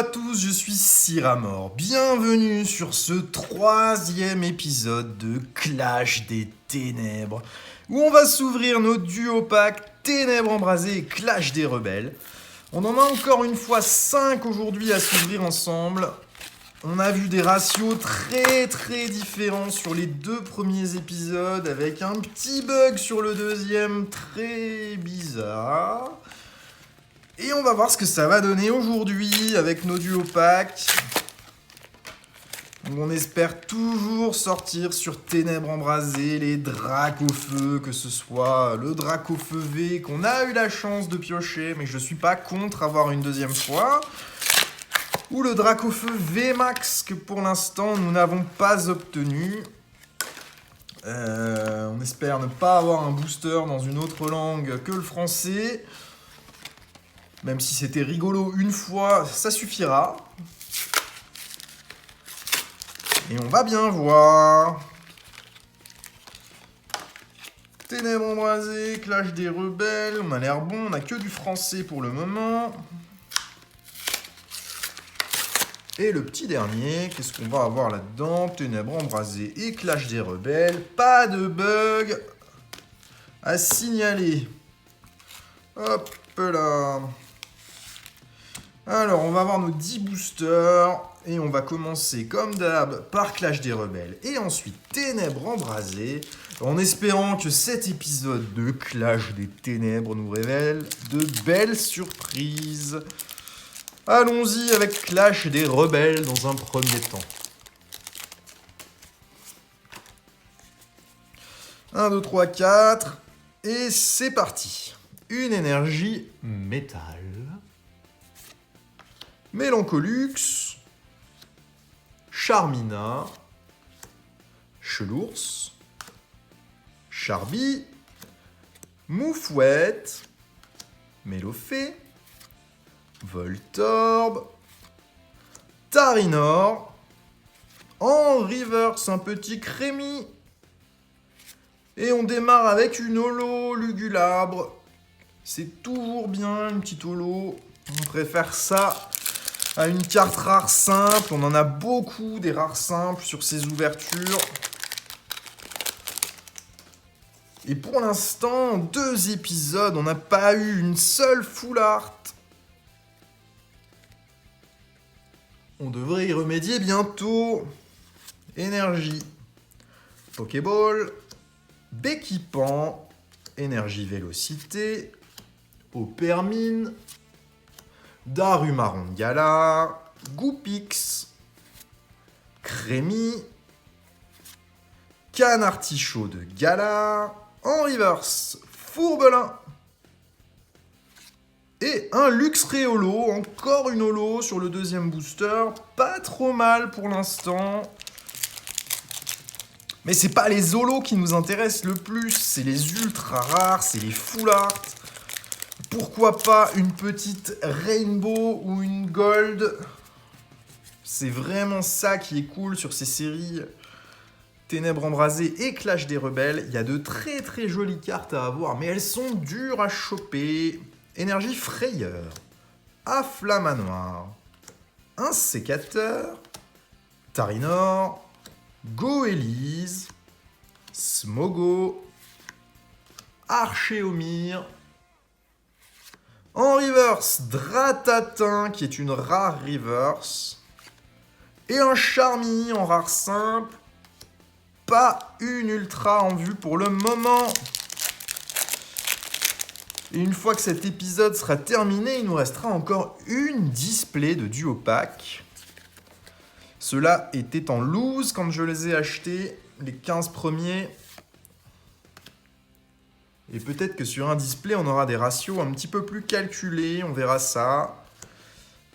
à tous, je suis Syramore. Bienvenue sur ce 3e épisode de Clash des Ténèbres, où on va s'ouvrir nos duos packs Ténèbres Embrasées et Clash des Rebelles. On en a encore une fois 5 aujourd'hui à s'ouvrir ensemble. On a vu des ratios très différents sur les 2 premiers épisodes, avec un petit bug sur le deuxième très bizarre. Et on va voir ce que ça va donner aujourd'hui avec nos duos packs. On espère toujours sortir sur Ténèbres Embrasées les Dracofeu, que ce soit le Dracofeu V qu'on a eu la chance de piocher, mais je suis pas contre avoir une deuxième fois, ou le Dracofeu VMAX que pour l'instant nous n'avons pas obtenu. On espère ne pas avoir un booster dans une autre langue que le français. Même si c'était rigolo une fois, ça suffira. Et on va bien voir. Ténèbres Embrasées, Clash des Rebelles, on a l'air bon, on n'a que du français pour le moment. Et le petit dernier, qu'est-ce qu'on va avoir là-dedans? Ténèbres Embrasées et Clash des Rebelles, pas de bug à signaler. Hop là. Alors, on va avoir nos 10 boosters, et on va commencer comme d'hab par Clash des Rebelles, et ensuite Ténèbres Embrasées, en espérant que cet épisode de Clash des Ténèbres nous révèle de belles surprises. Allons-y avec Clash des Rebelles dans un premier temps. 1, 2, 3, 4, et c'est parti. Une énergie métal. Mélancolux, Charmina, Chelours, Charby, Moufouette, Mélofée, Voltorb, Tarinor, en reverse un petit Crémi, et on démarre avec une holo Lugulabre. C'est toujours bien une petite holo, on préfère ça à une carte rare simple. On en a beaucoup des rares simples sur ces ouvertures. Et pour l'instant, en 2 épisodes, on n'a pas eu une seule full art. On devrait y remédier bientôt. Énergie, Pokéball, Béquipant, Énergie Vélocité, Opermine, Darumaron de Galar, Goupix, Crémi, Canartichaud de Galar, en reverse, Fourbelin, et un Luxray holo, encore une holo sur le deuxième booster, pas trop mal pour l'instant. Mais c'est pas les holos qui nous intéressent le plus, c'est les ultra rares, c'est les full art. Pourquoi pas une petite Rainbow ou une Gold? C'est vraiment ça qui est cool sur ces séries Ténèbres Embrasées et Clash des Rebelles. Il y a de très jolies cartes à avoir, mais elles sont dures à choper. Énergie Frayeur, Afflamanoir, un Sécateur, Tarinor, Goélise, Smogo, Archéomir, en reverse, Dratatin, qui est une rare reverse. Et un Charmy en rare simple. Pas une ultra en vue pour le moment. Et une fois que cet épisode sera terminé, il nous restera encore une display de duo pack. Ceux-là étaient en loose quand je les ai achetés, les 15 premiers. Et peut-être que sur un display, on aura des ratios un petit peu plus calculés. On verra ça.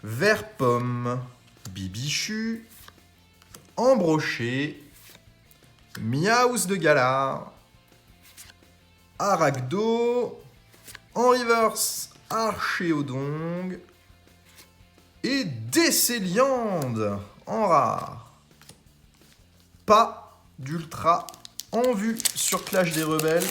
Vert pomme, Bibichu, Embroché, Miaus de Galar, Aragdo, en reverse, Archéodong et Décéliande en rare. Pas d'ultra en vue sur Clash des Rebelles.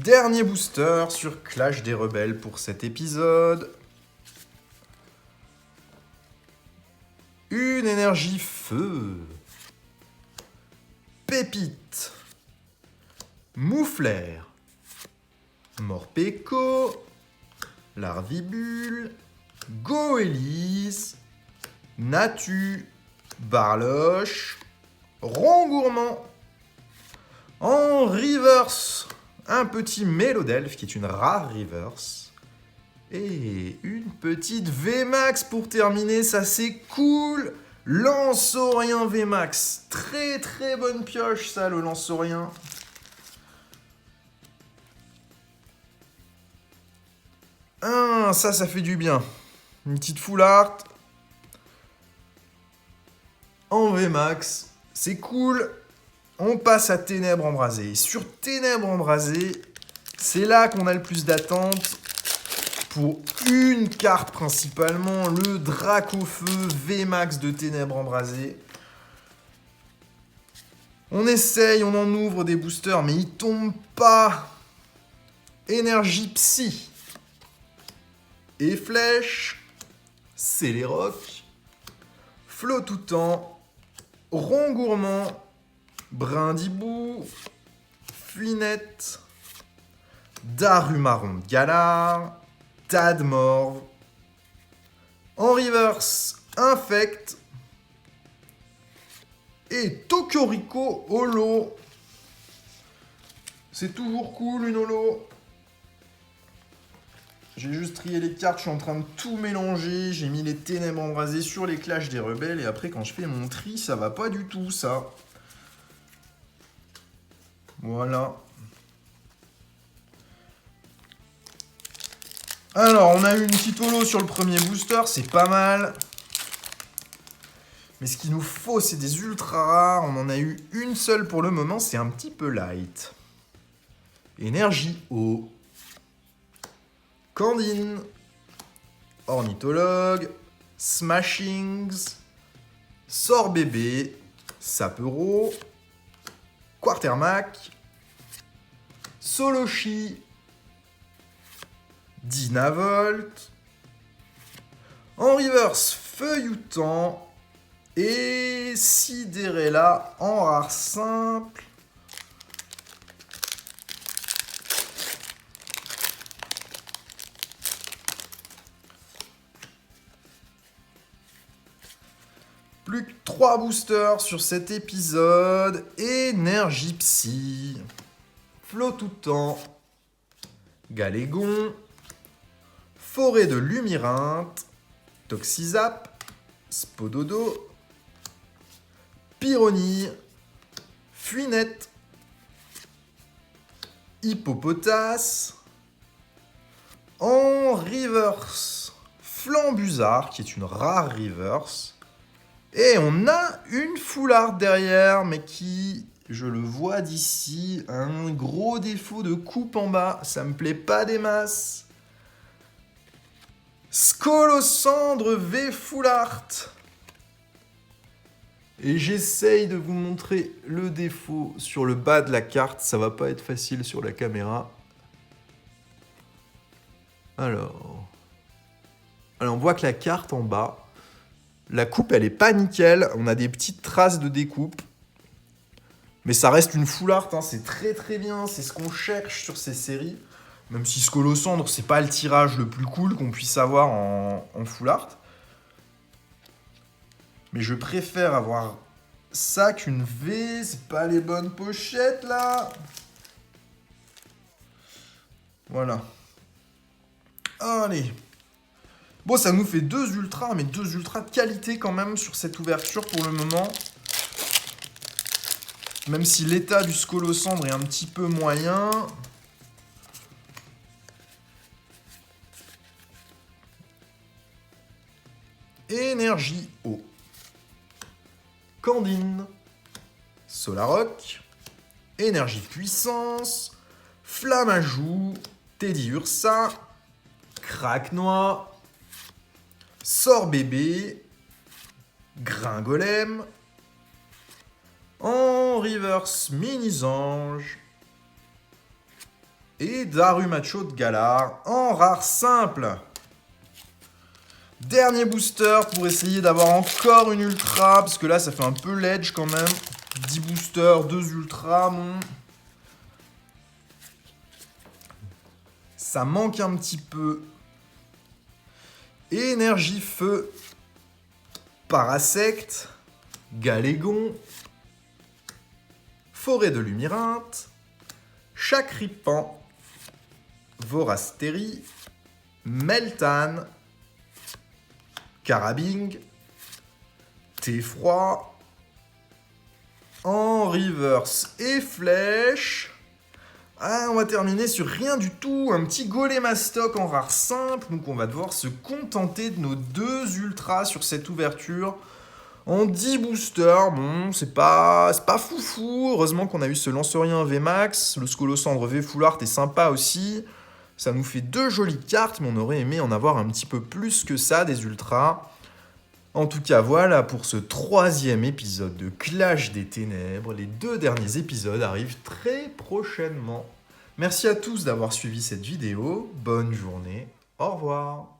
dernier booster sur Clash des Rebelles pour cet épisode. Une énergie feu. Pépite. Moufleur. Morpeko. Larvibule. Goélis. Natu. Barloche. Rongourmand. En reverse, un petit Mélodelphe qui est une rare reverse. Et une petite VMAX pour terminer, ça c'est cool. Lanceaurien VMAX, très très bonne pioche ça le Lanceaurien. Ah, ça fait du bien. Une petite full art. En VMAX, c'est cool. On passe à Ténèbres Embrasées. Sur Ténèbres Embrasées, c'est là qu'on a le plus d'attente pour une carte principalement, le Dracofeu VMAX de Ténèbres Embrasées. On essaye, on en ouvre des boosters, mais ils tombent pas. Énergie Psy. Et Flèche. Céléroc. Flot tout temps. Rongourmand. Brindibou, Fuinette, Darumaron Galar, Tadmorve, en reverse, Infect et Tokoriko Holo. C'est toujours cool une Holo. J'ai juste trié les cartes, je suis en train de tout mélanger. J'ai mis les Ténèbres Embrasées sur les Clash des Rebelles et après quand je fais mon tri, ça va pas du tout ça. Voilà. Alors, on a eu une petite holo sur le premier booster, c'est pas mal. Mais ce qu'il nous faut, c'est des ultra rares. On en a eu une seule pour le moment, c'est un petit peu light. Énergie eau. Candine. Ornithologue. Smashings. Sort bébé. Sapero. Quartermac, Solochi, Dynavolt, en reverse Feuilloutant et Sidérella en rare simple. Plus que 3 boosters sur cet épisode. Énergie Psy. Flot tout temps. Galégon. Forêt de Lumyrinthe. Toxizap. Spododo. Pyronie. Fuinette. Hippopotas. En reverse. Flambuzard, qui est une rare reverse. Et on a une full art derrière, mais qui, je le vois d'ici, a un gros défaut de coupe en bas. Ça me plaît pas des masses. Scolosandre V full art. Et j'essaye de vous montrer le défaut sur le bas de la carte. Ça va pas être facile sur la caméra. Alors, on voit que la carte en bas, la coupe, elle est pas nickel. On a des petites traces de découpe. Mais ça reste une full art. Hein. C'est très très bien. C'est ce qu'on cherche sur ces séries. Même si Scolosandre, c'est pas le tirage le plus cool qu'on puisse avoir en full art. Mais je préfère avoir ça qu'une V. C'est pas les bonnes pochettes là. Voilà. Allez. Bon, ça nous fait 2 ultras, mais 2 ultras de qualité quand même sur cette ouverture pour le moment. Même si l'état du Scolosandre est un petit peu moyen. Énergie eau. Candine. Solaroc. Énergie puissance. Flamme à joue. Teddy Ursa. Craque-noix. Sort bébé. Gringolem. En reverse Mini-Ange. Et Darummacho de Galar en rare simple. Dernier booster pour essayer d'avoir encore une ultra, parce que là ça fait un peu ledge quand même. 10 boosters, 2 ultras, bon. Ça manque un petit peu. Énergie feu. Parasect. Galégon. Forêt de Lumyrinthe. Chakripan. Vorastérie. Meltan. Carabing. Thé froid. En reverse et flèche. Ah, on va terminer sur rien du tout. Un petit Golémastoc en rare simple. Donc on va devoir se contenter de nos 2 ultras sur cette ouverture. En 10 boosters, bon, c'est pas foufou. Heureusement qu'on a eu ce Lancerien VMAX. Le Scolocendre V Full Art est sympa aussi. Ça nous fait 2 jolies cartes, mais on aurait aimé en avoir un petit peu plus que ça, des ultras. En tout cas, voilà pour ce 3e épisode de Clash des Ténèbres. Les 2 derniers épisodes arrivent très prochainement. Merci à tous d'avoir suivi cette vidéo. Bonne journée. Au revoir.